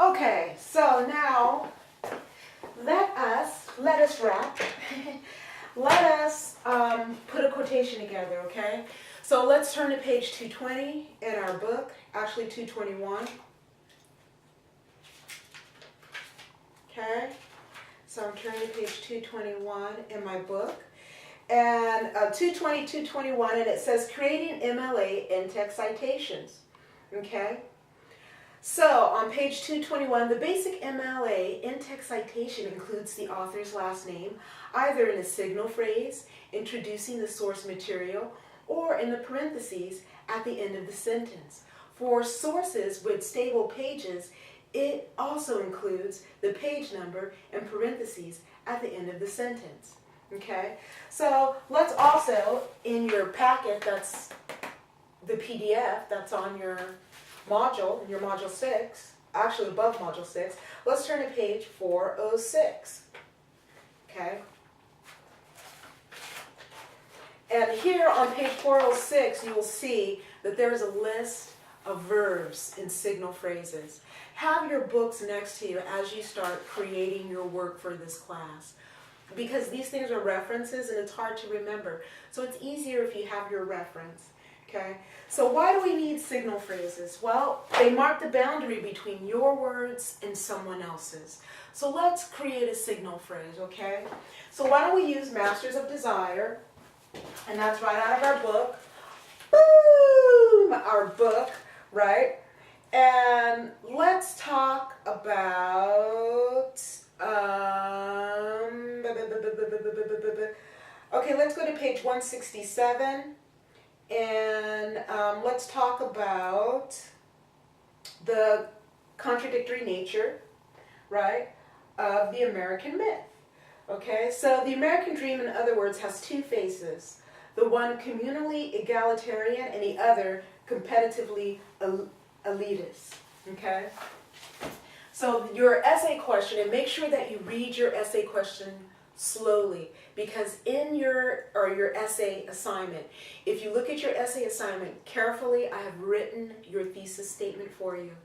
Okay, so now let us wrap. Let us put a quotation together, okay? So let's turn to page 220 in our book, actually 221. Okay, so I'm turning to page 221 in my book. And 220, 221, and it says creating MLA in-text citations. Okay? So on page 221, the basic MLA in-text citation includes the author's last name, either in a signal phrase, introducing the source material, or in the parentheses at the end of the sentence. For sources with stable pages, it also includes the page number and parentheses at the end of the sentence. Okay, so let's also, in your packet, that's the PDF that's on your module 6, actually above module 6, let's turn to page 406. Okay, and here on page 406, you will see that there is a list of verbs in signal phrases. Have your books next to you as you start creating your work for this class, because these things are references and it's hard to remember. So it's easier if you have your reference. Okay? So why do we need signal phrases? Well, they mark the boundary between your words and someone else's. So let's create a signal phrase, okay? So why don't we use Masters of Desire, and that's right out of our book. Boom! Our book, right? And let's talk about okay, let's go to page 167, and let's talk about the contradictory nature, right, of the American myth. Okay, so the American dream, in other words, has two faces. The one communally egalitarian and the other competitively elitist. Okay? So your essay question, and make sure that you read your essay question slowly, because in your essay assignment, if you look at your essay assignment carefully, I have written your thesis statement for you.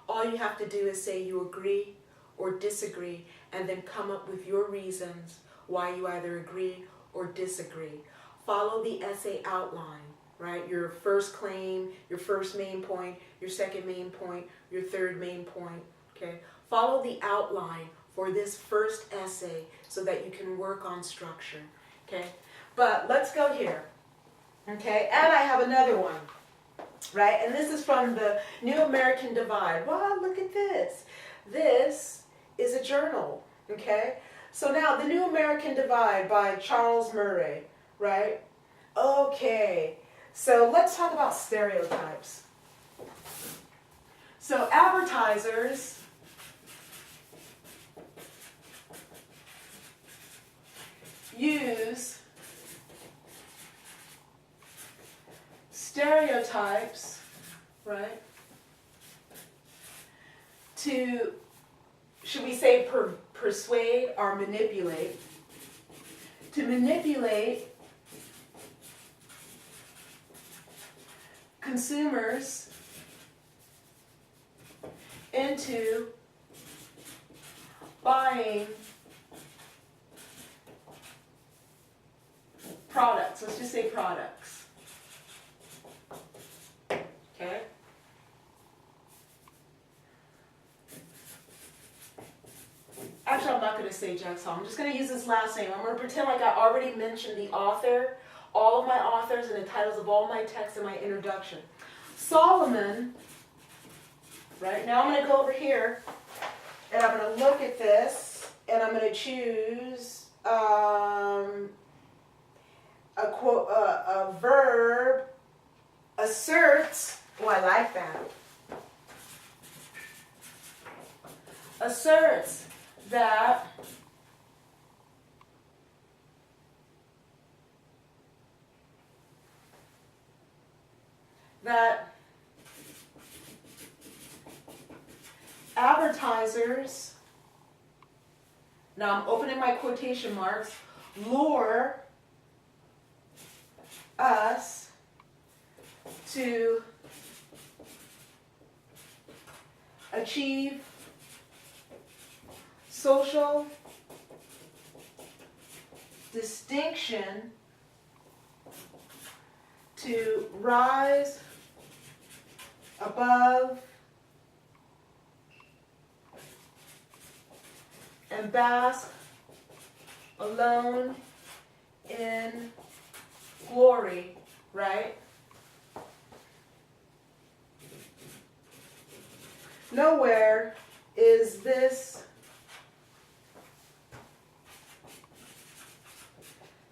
All you have to do is say you agree or disagree, and then come up with your reasons why you either agree or disagree. Follow the essay outline, right? Your first claim, your first main point, your second main point, your third main point, okay? Follow the outline for this first essay so that you can work on structure, okay? But let's go here, okay? And I have another one, right? And this is from the New American Divide. Wow, look at this. This is a journal, okay? So now, the New American Divide by Charles Murray, right? Okay, so let's talk about stereotypes. So advertisers use stereotypes, right, to, should we say, persuade or manipulate, to manipulate consumers into buying products. Let's just say products. Okay? Actually, I'm not going to say Jackson. I'm just going to use his last name. I'm going to pretend like I already mentioned the author, all of my authors, and the titles of all my texts in my introduction. Solomon, right? Now I'm going to go over here, and I'm going to look at this, and I'm going to choose a verb, asserts. Oh, I like that. Asserts that advertisers, now I'm opening my quotation marks, lure us to achieve social distinction to rise above and bask alone in glory, right? Nowhere is this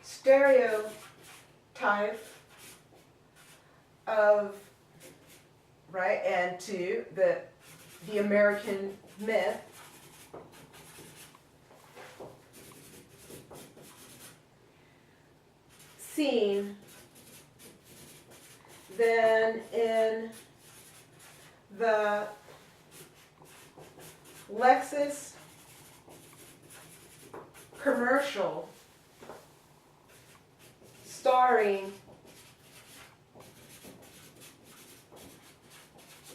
stereotype of, right, and to the American myth seen than in the Lexus commercial starring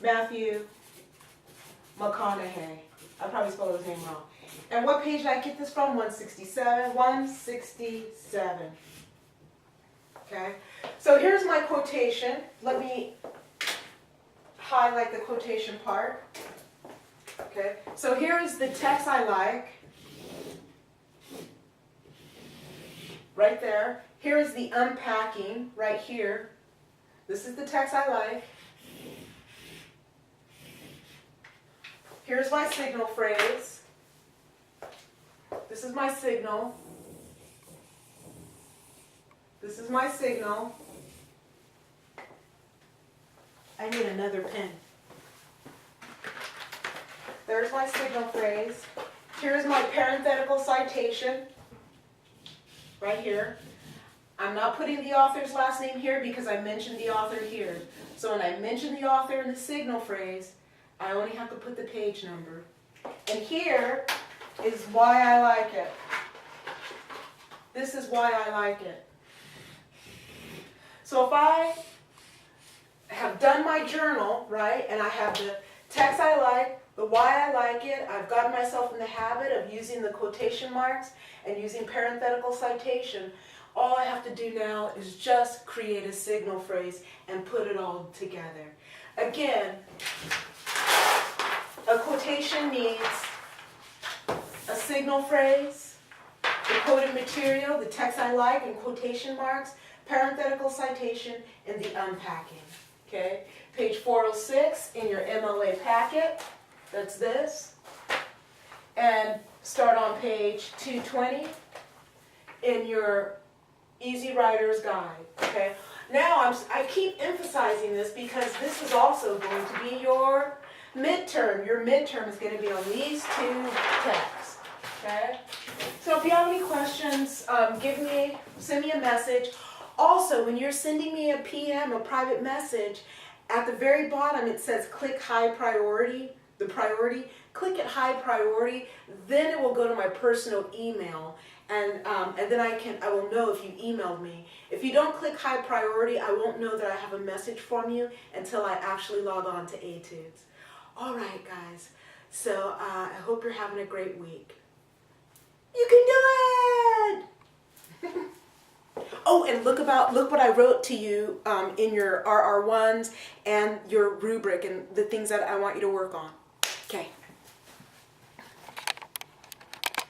Matthew McConaughey. I probably spelled his name wrong. And what page did I get this from? 167. 167. Okay. So here's my quotation. Let me highlight the quotation part. Okay. So here is the text I like. Right there. Here is the unpacking right here. This is the text I like. Here's my signal phrase. This is my signal. This is my signal. I need another pen. There's my signal phrase. Here's my parenthetical citation. Right here. I'm not putting the author's last name here because I mentioned the author here. So when I mention the author in the signal phrase, I only have to put the page number. And here is why I like it. This is why I like it. So if I have done my journal, right, and I have the text I like, the why I like it, I've gotten myself in the habit of using the quotation marks and using parenthetical citation, all I have to do now is just create a signal phrase and put it all together. Again, a quotation needs a signal phrase, the quoted material, the text I like, and quotation marks, parenthetical citation, and the unpacking. Okay? Page 406 in your MLA packet. That's this. And start on page 220 in your Easy Writer's Guide. Okay? Now I keep emphasizing this because this is also going to be your midterm. Your midterm is going to be on these two texts. Okay? So if you have any questions, send me a message. Also, when you're sending me a PM, a private message, at the very bottom it says click high priority, the priority. Click it high priority, then it will go to my personal email, and then I will know if you emailed me. If you don't click high priority, I won't know that I have a message from you until I actually log on to Etudes. All right, guys. So I hope you're having a great week. You can do it! Oh, and look what I wrote to you in your RR1s and your rubric and the things that I want you to work on. Okay.